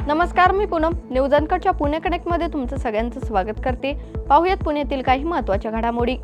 नमस्कार, मी पूनम. न्यूज अनकटच्या पुणे कनेक्टमध्ये तुमचं सगळ्यांचं स्वागत करते. पाहूयात पुण्यातील काही महत्त्वाच्या घडामोडी.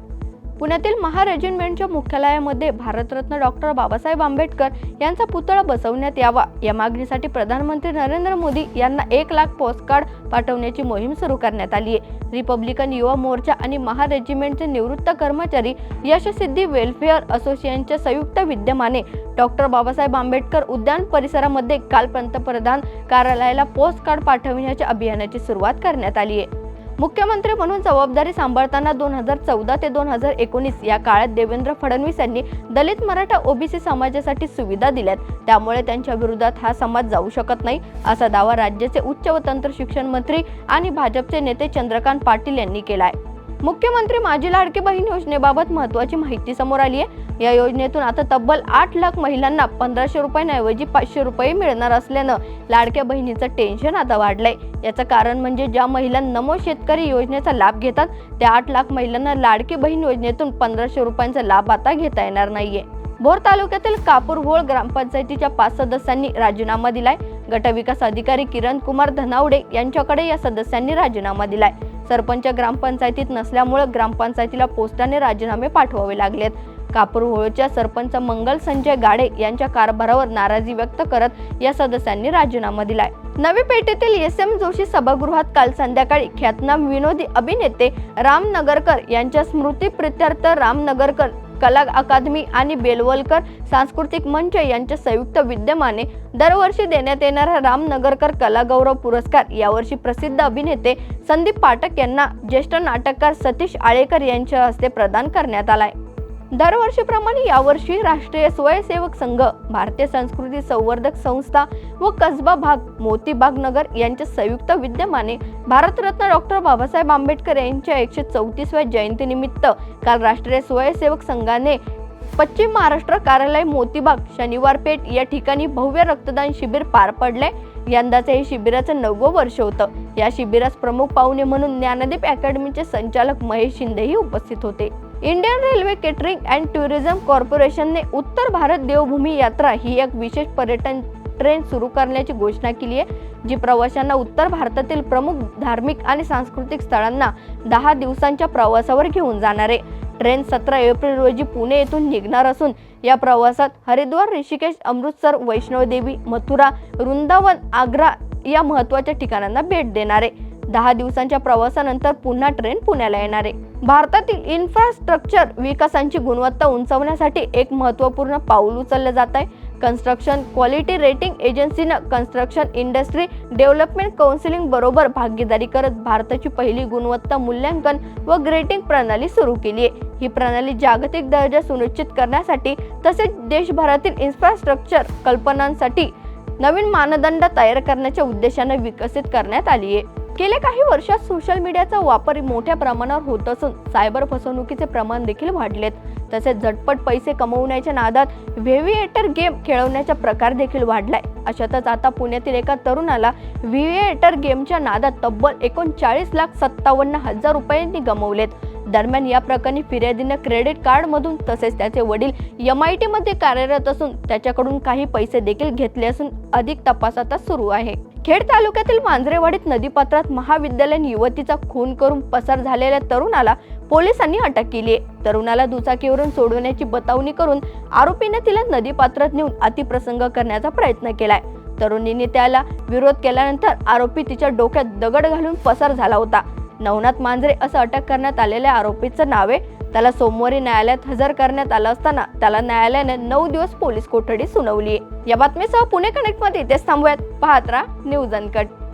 पुण्यातील महा रेजिमेंटच्या मुख्यालयामध्ये भारतरत्न डॉक्टर बाबासाहेब आंबेडकर यांचा पुतळा बसवण्यात यावा या मागणीसाठी प्रधानमंत्री नरेंद्र मोदी यांना 1 लाख पोस्टकार्ड पाठवण्याची मोहीम सुरू करण्यात आली आहे. रिपब्लिकन युवा मोर्चा आणि महा रेजिमेंटचे निवृत्त कर्मचारी यशसिद्धी वेलफेअर असोसिएशनच्या संयुक्त विद्यमाने डॉक्टर बाबासाहेब आंबेडकर उद्यान परिसरामध्ये काल पंतप्रधान कार्यालयाला पोस्टकार्ड पाठविण्याच्या अभियानाची सुरुवात करण्यात आली आहे. मुख्यमंत्री म्हणून जबाबदारी सांभाळताना 2014 ते 2019 या काळात देवेंद्र फडणवीस यांनी दलित, मराठा, ओबीसी समाजासाठी सुविधा दिल्यात. त्यामुळे त्यांच्या विरोधात हा समाज जाऊ शकत नाही, असा दावा राज्याचे उच्च व तंत्र शिक्षण मंत्री आणि भाजपचे नेते चंद्रकांत पाटील यांनी केला आहे. मुख्यमंत्री माझी लाडकी बहीण योजनेबाबत महत्त्वाची माहिती समोर आली आहे. या योजनेतून आता तब्बल 8 लाख महिलांना 1500 रुपयांऐवजी 500 रुपये मिळणार असल्यानं लाडक्या बहिणीचं टेन्शन आता वाढलंय. याचं कारण म्हणजे ज्या महिला नमो शेतकरी योजनेचा लाभ घेतात त्या 8 लाख महिलांना लाडकी बहीण योजनेतून 1500 रुपयांचा लाभ आता घेता येणार नाहीये. भोर तालुक्यातील कापूरहोळ ग्रामपंचायतीच्या 5 सदस्यांनी राजीनामा दिलाय. गटविकास अधिकारी किरण कुमार धनावडे यांच्याकडे या सदस्यांनी राजीनामा दिलाय. सरपंच ग्रामपंचायतीत नसल्यामुळे ग्रामपंचायतीला पोस्टाने राजीनामे पाठवावे लागलेत. कापूरहोळच्या सरपंच मंगल संजय गाडे यांच्या कारभारावर नाराजी व्यक्त करत या सदस्यांनी राजीनामा दिलाय. नवी पेठेतील SM जोशी सभागृहात काल संध्याकाळी ख्यातनाम विनोदी अभिनेते राम नगरकर यांच्या स्मृतीप्रित्यर्थ राम नगरकर कला अकादमी आणि बेलवलकर सांस्कृतिक मंच यांच्या संयुक्त विद्यमाने दरवर्षी देण्यात येणारा राम नगरकर कला गौरव पुरस्कार यावर्षी प्रसिद्ध अभिनेते संदीप पाठक यांना ज्येष्ठ नाटककार सतीश आळेकर यांच्या हस्ते प्रदान करण्यात आलाय. दरवर्षीप्रमाणे यावर्षी राष्ट्रीय स्वयंसेवक संघ, भारतीय संस्कृती संवर्धक संस्था व कसबा भाग मोतीबाग नगर यांच्या संयुक्त विद्यमाने भारतरत्न डॉक्टर बाबासाहेब आंबेडकर यांच्या 134व्या जयंतीनिमित्त काल राष्ट्रीय स्वयंसेवक संघाने पश्चिम महाराष्ट्र कार्यालय मोतीबाग शनिवार पेठ या ठिकाणी भव्य रक्तदान शिबिर पार पडले. यंदाचे हे शिबिराचं 9वं वर्ष होतं. या शिबिरास प्रमुख पाहुणे म्हणून ज्ञानदीप अकॅडमीचे संचालक महेश शिंदेही उपस्थित होते. Indian railway catering and tourism कॉर्पोरेशनने उत्तर भारत देवभूमी यात्रा ही एक विशेष पर्यटन ट्रेन सुरू करण्याची घोषणा केली आहे, जी प्रवाशांना उत्तर भारतातील प्रमुख धार्मिक आणि सांस्कृतिक स्थळांना 10 दिवसांच्या प्रवासावर घेऊन जाणार आहे. ट्रेन 17 एप्रिल रोजी पुणे येथून निघणार असून या प्रवासात हरिद्वार, ऋषिकेश, अमृतसर, वैष्णोदेवी, मथुरा, वृंदावन, आग्रा या महत्त्वाच्या ठिकाणांना भेट देणार आहे. 10 दिवसांच्या प्रवासानंतर पुन्हा ट्रेन पुण्याला येणार आहे. भारतातील इन्फ्रास्ट्रक्चर विकासाची गुणवत्ता उंचावण्यासाठी एक महत्त्वपूर्ण पाऊल उचललं जात आहे. कन्स्ट्रक्शन क्वालिटी रेटिंग एजन्सीनं कन्स्ट्रक्शन इंडस्ट्री डेव्हलपमेंट काउन्सिलिंग बरोबर भागीदारी करत भारताची पहिली गुणवत्ता मूल्यांकन व ग्रेडिंग प्रणाली सुरू केली आहे. ही प्रणाली जागतिक दर्जा सुनिश्चित करण्यासाठी तसेच देशभरातील इन्फ्रास्ट्रक्चर कल्पनांसाठी नवीन मानदंड तयार करण्याच्या उद्देशाने विकसित करण्यात आली आहे. गेल्या काही वर्षात सोशल मीडियाचा वापर मोठ्या प्रमाणावर होत असून सायबर फसवणुकीचे प्रमाण देखील वाढलेत. तसेच झटपट पैसे कमवण्याच्या नादात व्हीव्हीएटर गेम खेळवण्याचा प्रकार देखील वाढलाय. अशातच आता पुण्यातील एका तरुणाला व्हीव्हीएटर गेमच्या नादात तब्बल 39,57,000 रुपयांनी गमावलेत. दरम्यान या प्रकरणी फिर्यादीने क्रेडिट कार्ड मधून तसेच त्याचे वडील MIT मध्ये कार्यरत असून त्याच्याकडून काही पैसे देखील घेतले असून अधिक तपास आता सुरू आहे. खेड तालुक्यातील मांजरेवाडीत नदीपात्रात महाविद्यालयीन युवतीचा खून करून पसार झालेल्या तरुणाला पोलिसांनी अटक केली आहे. तरुणाला दुचाकीवरून सोडवण्याची बतावणी करून आरोपीने तिला नदीपात्रात नेऊन अतिप्रसंग करण्याचा प्रयत्न केलाय. तरुणीने त्याला विरोध केल्यानंतर आरोपी तिच्या डोक्यात दगड घालून पसार झाला होता. नवनाथ मांजरे असं अटक करण्यात आलेल्या आरोपीचं नाव आहे. त्याला सोमवारी न्यायालयात हजर करण्यात आलं असताना त्याला न्यायालयाने 9 दिवस पोलीस कोठडी सुनावली आहे. या बातमीसह पुणे कनेक्टमध्ये इथेच थांबूयात. पाहत राहा न्यूज अनकट.